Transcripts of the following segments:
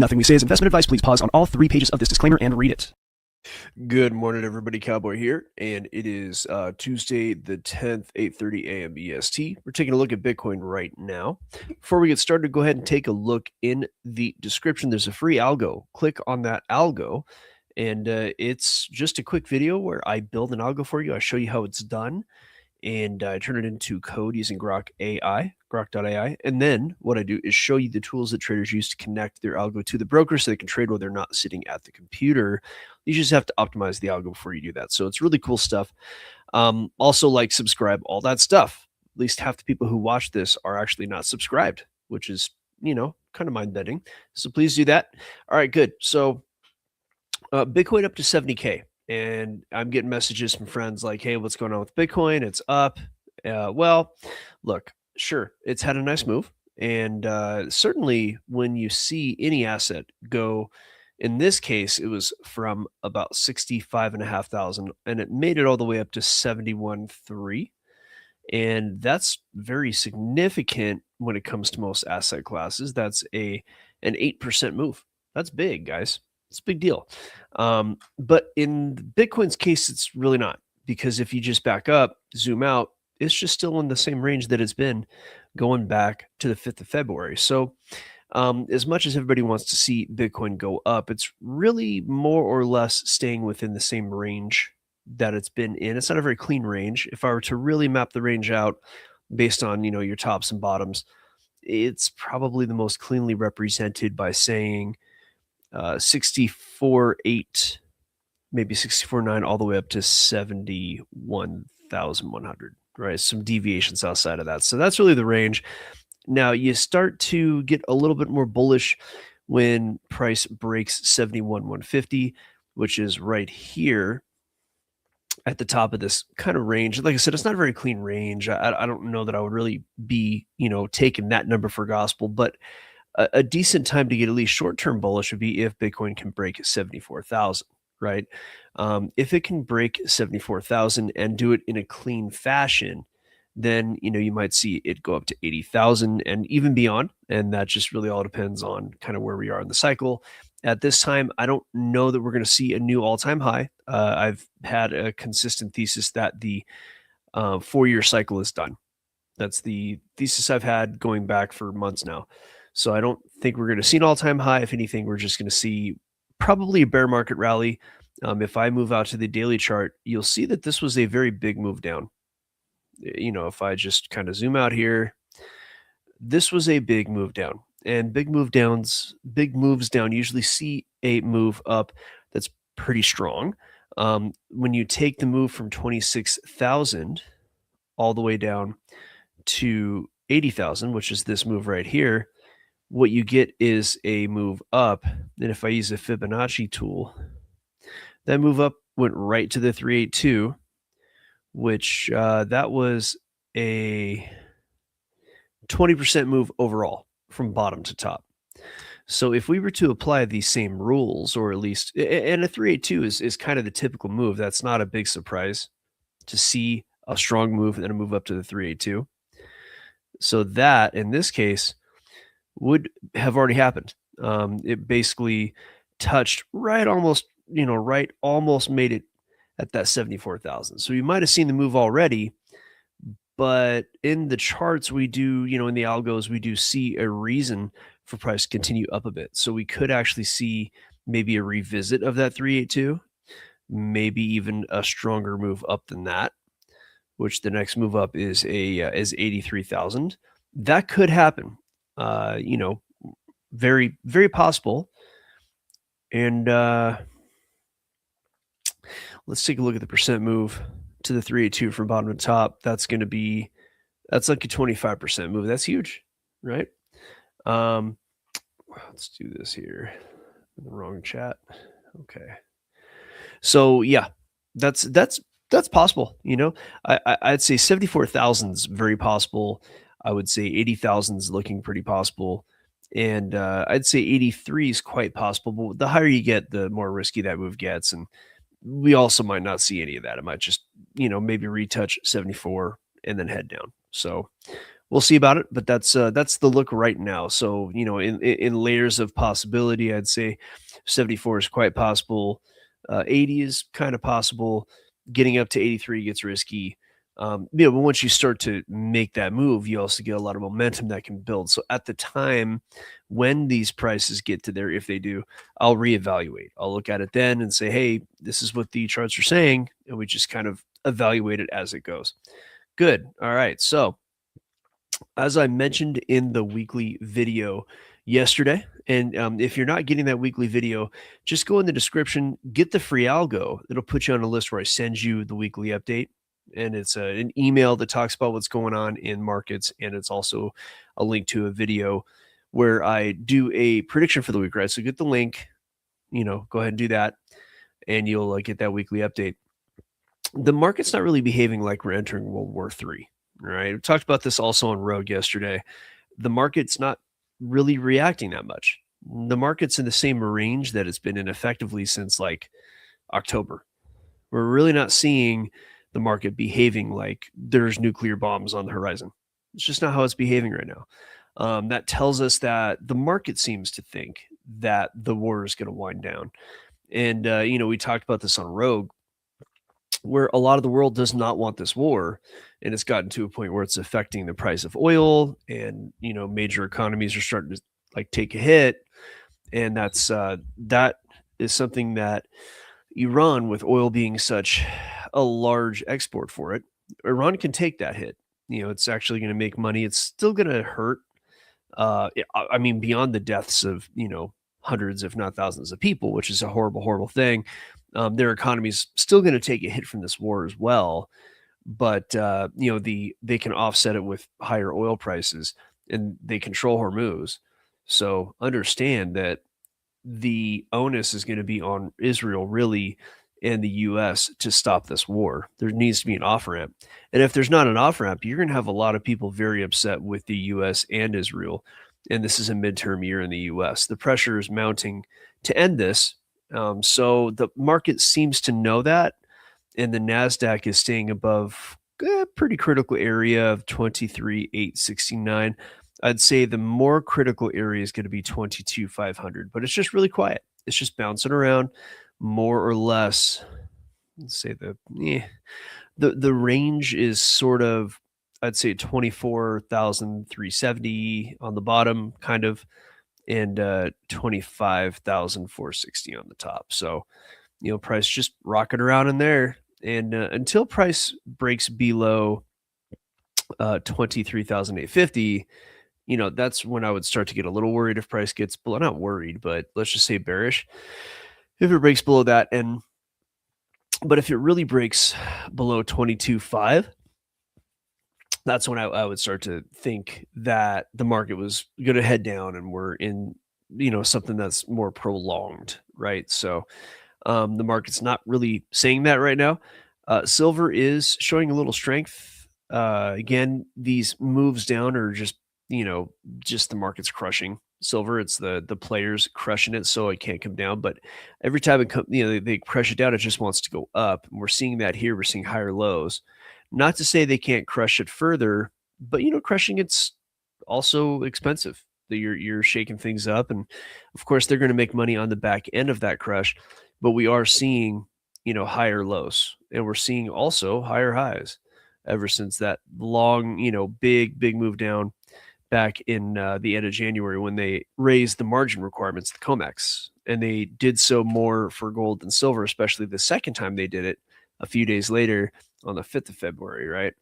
Nothing we say is investment advice. Please pause on all 3 pages of this disclaimer and read it. Good morning, everybody. Cowboy here, and it is Tuesday the 10th, 8:30 a.m. EST. We're taking a look at Bitcoin right now. Before we get started, go ahead and take a look in the description. There's a free algo. Click on that algo, and it's just a quick video where I build an algo for you. I show you how it's done, and I turn it into code using grok.ai. And then what I do is show you the tools that traders use to connect their algo to the broker so they can trade while they're not sitting at the computer. You just have to optimize the algo before you do that. So it's really cool stuff. Also, like, subscribe, all that stuff. At least half the people who watch this are actually not subscribed, which is, kind of mind bending. So please do that. All right, good. So Bitcoin up to 70K. And I'm getting messages from friends like, hey, what's going on with Bitcoin? It's up. Well, look, sure, it's had a nice move. And certainly when you see any asset go, in this case, it was from about 65,500 and it made it all the way up to 71.3. And that's very significant when it comes to most asset classes. That's an 8% move. That's big, guys. It's a big deal. But in Bitcoin's case, it's really not, because if you just back up, zoom out, it's just still in the same range that it's been going back to the 5th of February. So as much as everybody wants to see Bitcoin go up, it's really more or less staying within the same range that it's been in. It's not a very clean range. If I were to really map the range out based on, your tops and bottoms, it's probably the most cleanly represented by saying 64.8, maybe 64.9, all the way up to 71,100, right? Some deviations outside of that. So that's really the range. Now you start to get a little bit more bullish when price breaks 71,150, which is right here at the top of this kind of range. Like I said, it's not a very clean range. I don't know that I would really be, taking that number for gospel, but a decent time to get at least short-term bullish would be if Bitcoin can break 74,000, right? If it can break 74,000 and do it in a clean fashion, then, you might see it go up to 80,000 and even beyond. And that just really all depends on kind of where we are in the cycle. At this time, I don't know that we're going to see a new all-time high. I've had a consistent thesis that the 4-year cycle is done. That's the thesis I've had going back for months now. So I don't think we're going to see an all-time high. If anything, we're just going to see probably a bear market rally. If I move out to the daily chart, you'll see that this was a very big move down. If I just kind of zoom out here, this was a big move down. And big moves down usually see a move up that's pretty strong. When you take the move from 26,000 all the way down to 80,000, which is this move right here, what you get is a move up. And if I use a Fibonacci tool, that move up went right to the 382, which that was a 20% move overall from bottom to top. So if we were to apply these same rules, or at least, and a 382 is kind of the typical move, that's not a big surprise to see a strong move and then a move up to the 382. So that, in this case, would have already happened. It basically touched almost made it at that 74,000. So you might have seen the move already, but in the charts we do, in the algos, we do see a reason for price to continue up a bit. So we could actually see maybe a revisit of that 382, maybe even a stronger move up than that, which the next move up is 83,000. That could happen. Very, very possible. And let's take a look at the percent move to the 382 from bottom to top. That's like a 25% move. That's huge, right? Let's do this here. In the wrong chat. Okay. So yeah, that's possible. I'd say 74,000 is very possible. I would say 80,000 is looking pretty possible. And I'd say 83 is quite possible. But the higher you get, the more risky that move gets. And we also might not see any of that. It might just, maybe retouch 74 and then head down. So we'll see about it, but that's the look right now. So, in layers of possibility, I'd say 74 is quite possible. 80 is kind of possible. Getting up to 83 gets risky. But once you start to make that move, you also get a lot of momentum that can build. So at the time when these prices get to there, if they do, I'll reevaluate. I'll look at it then and say, hey, this is what the charts are saying, and we just kind of evaluate it as it goes. Good. All right. So as I mentioned in the weekly video yesterday, and if you're not getting that weekly video, just go in the description, get the free algo. It'll put you on a list where I send you the weekly update. And it's an email that talks about what's going on in markets. And it's also a link to a video where I do a prediction for the week, right? So get the link, go ahead and do that, and you'll get that weekly update. The market's not really behaving like we're entering World War III. Right. We talked about this also on Rogue yesterday. The market's not really reacting that much. The market's in the same range that it's been in effectively since like October. We're really not seeing the market behaving like there's nuclear bombs on the horizon. It's just not how it's behaving right now. That tells us that the market seems to think that the war is going to wind down. And, we talked about this on Rogue, where a lot of the world does not want this war, and it's gotten to a point where it's affecting the price of oil, and major economies are starting to take a hit, and that is something that Iran, with oil being such a large export for it, Iran can take that hit. It's actually going to make money. It's still going to hurt. I mean, beyond the deaths of hundreds, if not thousands of people, which is a horrible, horrible thing. Their economy's still going to take a hit from this war as well, but they can offset it with higher oil prices, and they control Hormuz. So understand that the onus is going to be on Israel, really, and the U.S. to stop this war. There needs to be an off ramp, and if there's not an off ramp, you're going to have a lot of people very upset with the U.S. and Israel. And this is a midterm year in the U.S. The pressure is mounting to end this. So the market seems to know that, and the NASDAQ is staying above a pretty critical area of 23,869. I'd say the more critical area is going to be 22,500, but it's just really quiet. It's just bouncing around more or less. Let's say the range is sort of, I'd say 24,370 on the bottom, kind of, and 25,460 on the top. So, price just rocking around in there. And until price breaks below 23,850, that's when I would start to get a little worried if price gets below, not worried, but let's just say bearish. If it breaks below that, but if it really breaks below 22.5, that's when I would start to think that the market was going to head down and we're in, something that's more prolonged, right? So the market's not really saying that right now. Silver is showing a little strength. Again, these moves down are just the market's crushing silver. It's the players crushing it, so it can't come down. But every time they crush it down, it just wants to go up. And we're seeing that here. We're seeing higher lows. Not to say they can't crush it further, but crushing it's also expensive. You're shaking things up, and of course they're going to make money on the back end of that crush. But we are seeing higher lows, and we're seeing also higher highs ever since that long big move down back in the end of January, when they raised the margin requirements, the COMEX, and they did so more for gold than silver, especially the second time they did it a few days later on the 5th of February, right?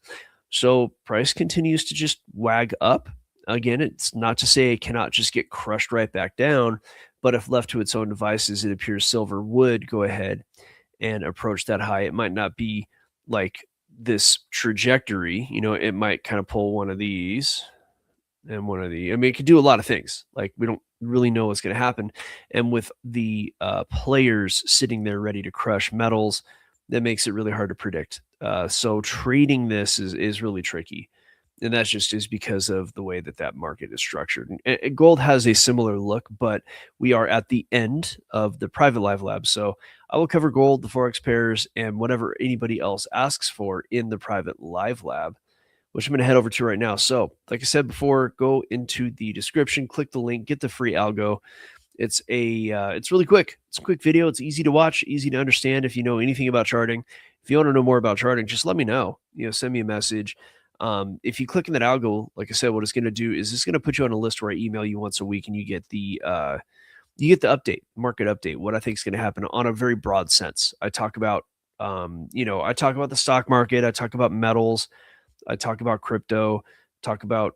So price continues to just wag up. Again, it's not to say it cannot just get crushed right back down, but if left to its own devices, it appears silver would go ahead and approach that high. It might not be like this trajectory, it might kind of pull one of these and one of the, it could do a lot of things. Like, we don't really know what's going to happen. And with the players sitting there ready to crush metals, that makes it really hard to predict. So trading this is really tricky. And that's just is because of the way that market is structured. And gold has a similar look, but we are at the end of the private live lab. So I will cover gold, the forex pairs, and whatever anybody else asks for in the private live lab. which I'm going to head over to right now. So like I said before, go into the description, click the link, get the free algo. It's really quick. It's a quick video. It's easy to watch, easy to understand. If you know anything about charting, if you want to know more about charting, just let me know. Send me a message. If you click in that algo, like I said, what it's going to do is it's going to put you on a list where I email you once a week, and you get the update, market update, what I think is going to happen on a very broad sense. I talk about, I talk about the stock market. I talk about metals. I talk about crypto. Talk about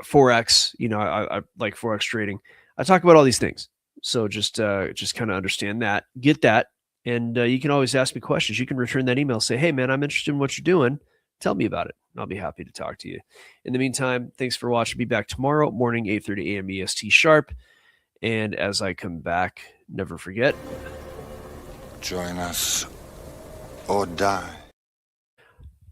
forex. I like forex trading. I talk about all these things. So just kind of understand that, get that. And you can always ask me questions. You can return that email, say, hey, man, I'm interested in what you're doing. Tell me about it. I'll be happy to talk to you. In the meantime, thanks for watching. Be back tomorrow morning, 8:30 a.m. EST sharp. And as I come back, never forget. Join us or die.